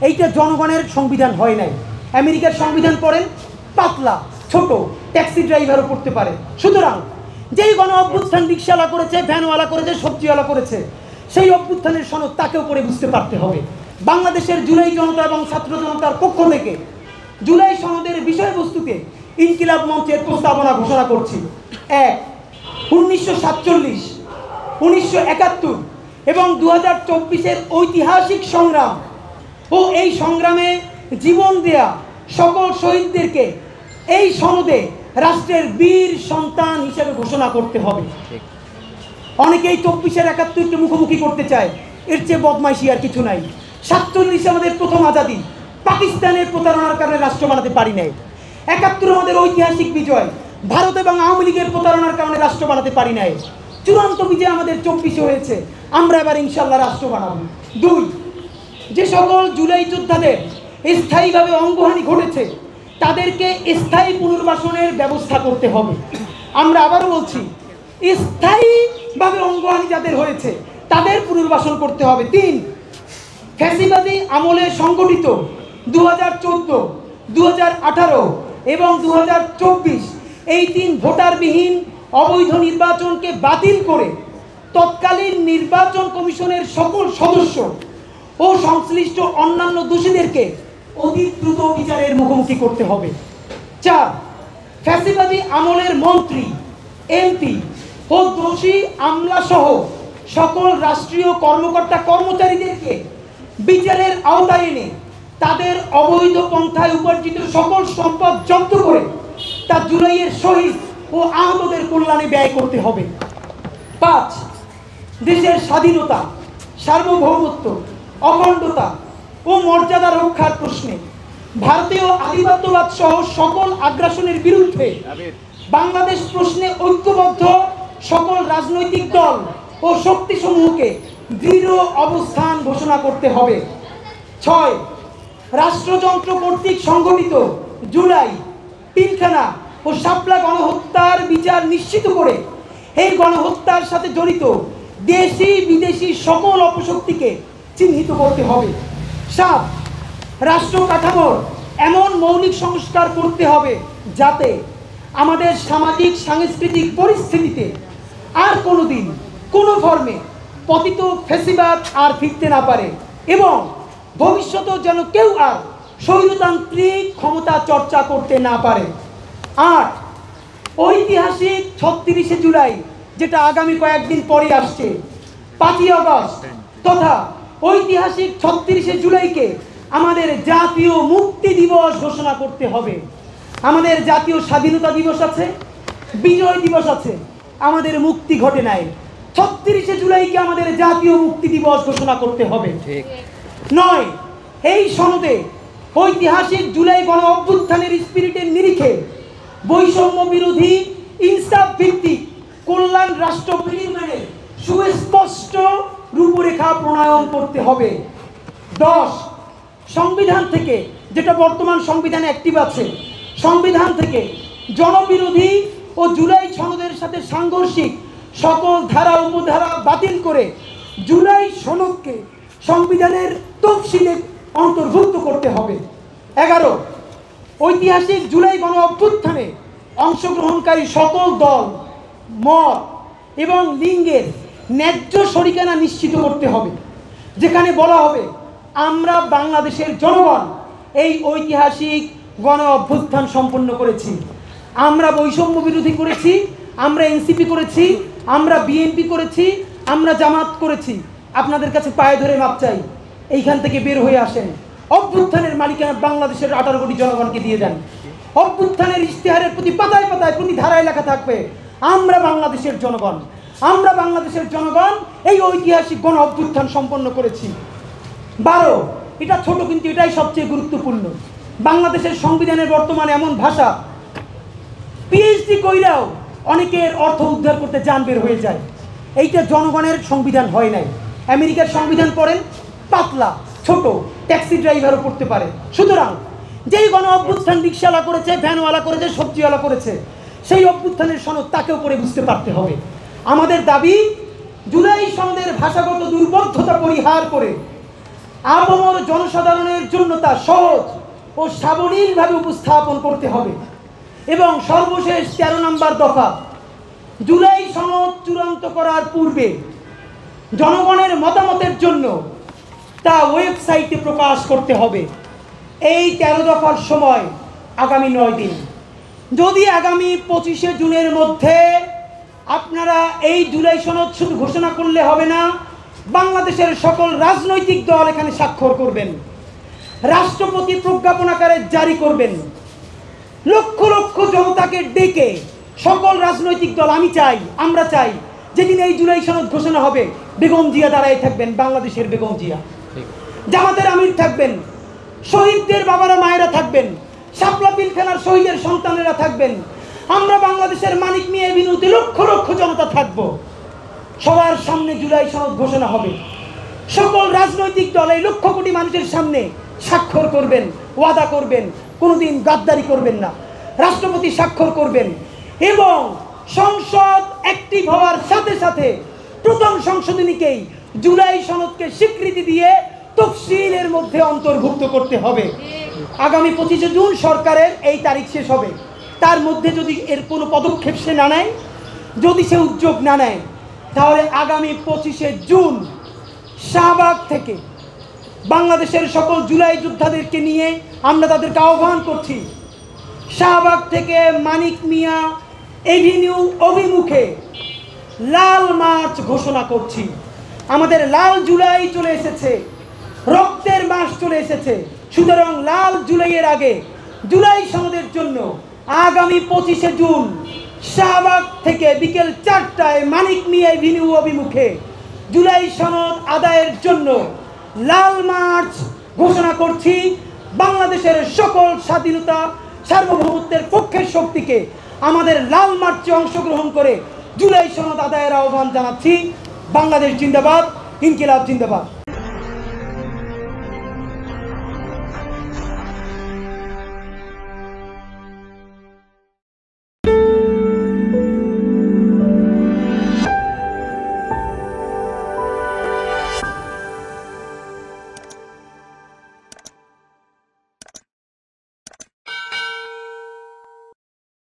এইটা জনগণের সংবিধান হয় নাই। আমেরিকার সংবিধান পড়েন, পাতলা ছোট, ট্যাক্সি ড্রাইভারও পড়তে পারে। সুতরাং যেই গণ অভ্যুত্থান রিক্সাওয়ালা করেছে, ভ্যানওয়ালা করেছে, সবজিওয়ালা করেছে, সেই অভ্যুত্থানের সনদ তাকেও পড়ে বুঝতে পারতে হবে। বাংলাদেশের জুলাই জনতা এবং ছাত্র জনতার পক্ষ থেকে জুলাই সনদের বিষয়বস্তুতে ইনকিলাব মঞ্চের প্রস্তাবনা ঘোষণা করছি। ১. 1947, 1971 এবং 2024-এর ঐতিহাসিক সংগ্রাম ও এই সংগ্রামে জীবন দেয়া সকল শহীদদেরকে এই সনদে রাষ্ট্রের বীর সন্তান হিসেবে ঘোষণা করতে হবে। অনেকেই 24-এর 71-কে মুখোমুখি করতে চায়, এর চেয়ে বদমাইশি আর কিছু নাই। 47 আমাদের প্রথম আজাদি, পাকিস্তানের প্রতারণার কারণে রাষ্ট্র বানাতে পারি নাই। 71 আমাদের ঐতিহাসিক বিজয়, ভারত এবং আওয়ামী লীগের প্রতারণার কারণে রাষ্ট্র বানাতে পারি নাই। চূড়ান্ত বিজয় আমাদের 24-এ হয়েছে, আমরা এবার ইনশাল্লাহ রাষ্ট্র বানাবো। 2. যে সকল জুলাই যোদ্ধাদের স্থায়ীভাবে অঙ্গহানি ঘটেছে তাদেরকে স্থায়ী পুনর্বাসনের ব্যবস্থা করতে হবে। আমরা আবারও বলছি, স্থায়ীভাবে অঙ্গহানি যাদের হয়েছে তাদের পুনর্বাসন করতে হবে। 3. ফ্যাসিবাদী আমলে সংগঠিত 2014, 2018 এবং 2024 এই 3 ভোটারবিহীন অবৈধ নির্বাচনকে বাতিল করে তৎকালীন নির্বাচন কমিশনের সকল সদস্য ও সংশ্লিষ্ট অন্যান্য দোষীদেরকে অতি দ্রুত বিচারের মুখোমুখি করতে হবে। 4. ফ্যাসিবাদী আমলের মন্ত্রী, এমপি ও দোষী আমলাসহ সকল রাষ্ট্রীয় কর্মকর্তা কর্মচারীদেরকে বিচারের আওতায় এনে তাদের অবৈধ পন্থায় উপার্জিত সকল সম্পদ জব্দ করে তা জুলাইয়ের শহীদ ও আহতদের কল্যাণে ব্যয় করতে হবে। 5. দেশের স্বাধীনতা, সার্বভৌমত্ব, অখণ্ডতা ও মর্যাদা রক্ষার প্রশ্নে ভারতীয় আধিপত্যবাদ সহ সকল আগ্রাসনের বিরুদ্ধে বাংলাদেশ প্রশ্নে ঐক্যবদ্ধ সকল রাজনৈতিক দল ও শক্তিসমূহকে দৃঢ় অবস্থান ঘোষণা করতে হবে। 6. রাষ্ট্রযন্ত্র কর্তৃক সংগঠিত জুলাই, পিলখানা ও শাপলা গণহত্যার বিচার নিশ্চিত করে এই গণহত্যার সাথে জড়িত দেশি বিদেশি সকল অপশক্তিকে চিহ্নিত করতে হবে। 7. রাষ্ট্র কাঠামোর এমন মৌলিক সংস্কার করতে হবে যাতে আমাদের সামাজিক সাংস্কৃতিক পরিস্থিতিতে আর কোনোদিন কোনো ফর্মে পতিত ফ্যাসিবাদ আর ফিরতে না পারে এবং ভবিষ্যতেও যেন কেউ আর স্বৈরতান্ত্রিক ক্ষমতা চর্চা করতে না পারে। 8. ঐতিহাসিক 36শে জুলাই, যেটা আগামী কয়েকদিন পরে আসছে, 5ই আগস্ট তথা ঐতিহাসিক 36শে জুলাইকে আমাদের জাতীয় মুক্তি দিবস ঘোষণা করতে হবে। আমাদের জাতীয় স্বাধীনতা দিবস আছে, বিজয় দিবস আছে, আমাদের মুক্তি ঘটে নাই। 36শে জুলাইকে আমাদের জাতীয় মুক্তি দিবস ঘোষণা করতে হবে। 9. এই সনদে ঐতিহাসিক জুলাই গণ অভ্যুত্থানের স্পিরিটের নিরিখে বৈষম্য বিরোধী, ইনসাফ ভিত্তিক কল্যাণ রাষ্ট্র বিনির্মাণের সুস্পষ্ট রূপরেখা প্রণয়ন করতে হবে। 10. সংবিধান থেকে, যেটা বর্তমান সংবিধানে অ্যাক্টিভ আছে, সংবিধান থেকে জনবিরোধী ও জুলাই সনদের সাথে সাংঘর্ষিক সকল ধারা উপধারা বাতিল করে জুলাই সনদকে সংবিধানের তফসিলে অন্তর্ভুক্ত করতে হবে। 11. ঐতিহাসিক জুলাই গণ অভ্যুত্থানে অংশগ্রহণকারী সকল দল, মত এবং লিঙ্গের ন্যায্য শরিকানা নিশ্চিত করতে হবে, যেখানে বলা হবে আমরা বাংলাদেশের জনগণ এই ঐতিহাসিক গণ অভ্যুত্থান সম্পন্ন করেছি, আমরা বৈষম্য বিরোধী করেছি, আমরা এনসিপি করেছি, আমরা বিএনপি করেছি, আমরা জামাত করেছি। আপনাদের কাছে পায়ে ধরে মাপ চাই, এইখান থেকে বের হয়ে আসেন। অভ্যুত্থানের মালিকানা বাংলাদেশের 18 কোটি জনগণকে দিয়ে দেন। অভ্যুত্থানের ইশতেহারের প্রতি পাতায় পাতায় প্রতি ধারায় লেখা থাকবে আমরা বাংলাদেশের জনগণ, আমরা বাংলাদেশের জনগণ এই ঐতিহাসিক গণ অভ্যুত্থান সম্পন্ন করেছি। 12. এটা ছোট কিন্তু এটাই সবচেয়ে গুরুত্বপূর্ণ। বাংলাদেশের সংবিধানের বর্তমানে এমন ভাষা, পিএইচডি কইরাও অনেকের অর্থ উদ্ধার করতে জান বের হয়ে যায়। এইটা জনগণের সংবিধান হয় নাই। আমেরিকার সংবিধান পড়েন, পাতলা ছোট, ট্যাক্সি ড্রাইভারও পড়তে পারে। সুতরাং যেই গণ অভ্যুত্থান রিক্সাওয়ালা করেছে, ভ্যানওয়ালা করেছে, সবজিওয়ালা করেছে, সেই অভ্যুত্থানের সনদ তাকেও পড়ে বুঝতে পারতে হবে। আমাদের দাবি, জুলাই সনদের ভাষাগত দুর্বোধ্যতা পরিহার করে আপামর জনসাধারণের জন্য তা সহজ ও সাবলীলভাবে উপস্থাপন করতে হবে। এবং সর্বশেষ 13 নম্বর দফা, জুলাই সনদ চূড়ান্ত করার পূর্বে জনগণের মতামতের জন্য তা ওয়েবসাইটে প্রকাশ করতে হবে। এই 13 দফার সময় আগামী 9 দিন। যদি আগামী 25শে জুনের মধ্যে আপনারা এই জুলাই সনদ শুধু ঘোষণা করলে হবে না, বাংলাদেশের সকল রাজনৈতিক দল এখানে স্বাক্ষর করবেন, রাষ্ট্রপতি প্রজ্ঞাপন আকারে জারি করবেন, লক্ষ লক্ষ জনতাকে ডেকে সকল রাজনৈতিক দল, আমি চাই, আমরা চাই, যেদিন এই জুলাই সনদ ঘোষণা হবে বেগম জিয়া দাঁড়ায় থাকবেন, বাংলাদেশের বেগম জিয়া, জামাতের আমির থাকবেন, শহীদদের বাবারা মায়েরা থাকবেন, শাপলা পিলখানার শহীদের সন্তানেরা থাকবেন, আমরা বাংলাদেশের মানিক মিয়া বিনুতে লক্ষ লক্ষ জনতা থাকব। সবার সামনে জুলাই সনদ ঘোষণা হবে, সকল রাজনৈতিক দল এই লক্ষ কোটি মানুষের সামনে স্বাক্ষর করবেন, ওয়াদা করবেন, কোনোদিন গাদ্দারি করবেন না, রাষ্ট্রপতি স্বাক্ষর করবেন এবং সংসদ অ্যাক্টিভ হওয়ার সাথে সাথে প্রথম সংশোধনীকেই জুলাই সনদকে স্বীকৃতি দিয়ে তফসিলের মধ্যে অন্তর্ভুক্ত করতে হবে। আগামী 25শে জুন সরকারের এই তারিখ শেষ হবে, তার মধ্যে যদি এর কোনো পদক্ষেপ সে না নেয়, যদি সে উদ্যোগ না নেয়, তাহলে আগামী 25শে জুন শাহবাগ থেকে বাংলাদেশের সকল জুলাই যোদ্ধাদেরকে নিয়ে আমরা তাদেরকে আহ্বান করছি, শাহবাগ থেকে মানিক মিয়া এভিনিউ অভিমুখে লাল মার্চ ঘোষণা করছি। আমাদের লাল জুলাই চলে এসেছে, রক্তের মাস চলে এসেছে। সুতরাং লাল জুলাইয়ের আগে জুলাই সনদের জন্য আগামী 25শে জুন শাহবাগ থেকে বিকেল 4টায় মানিক মিয়া এভিনিউ অভিমুখে জুলাই সনদ আদায়ের জন্য লাল মার্চ ঘোষণা করছি। বাংলাদেশের সকল স্বাধীনতা সার্বভৌমত্বের পক্ষের শক্তিকে আমাদের লাল মার্চে অংশগ্রহণ করে জুলাই সনদ আদায়ের আহ্বান জানাচ্ছি। বাংলাদেশ জিন্দাবাদ, ইনকিলাব জিন্দাবাদ।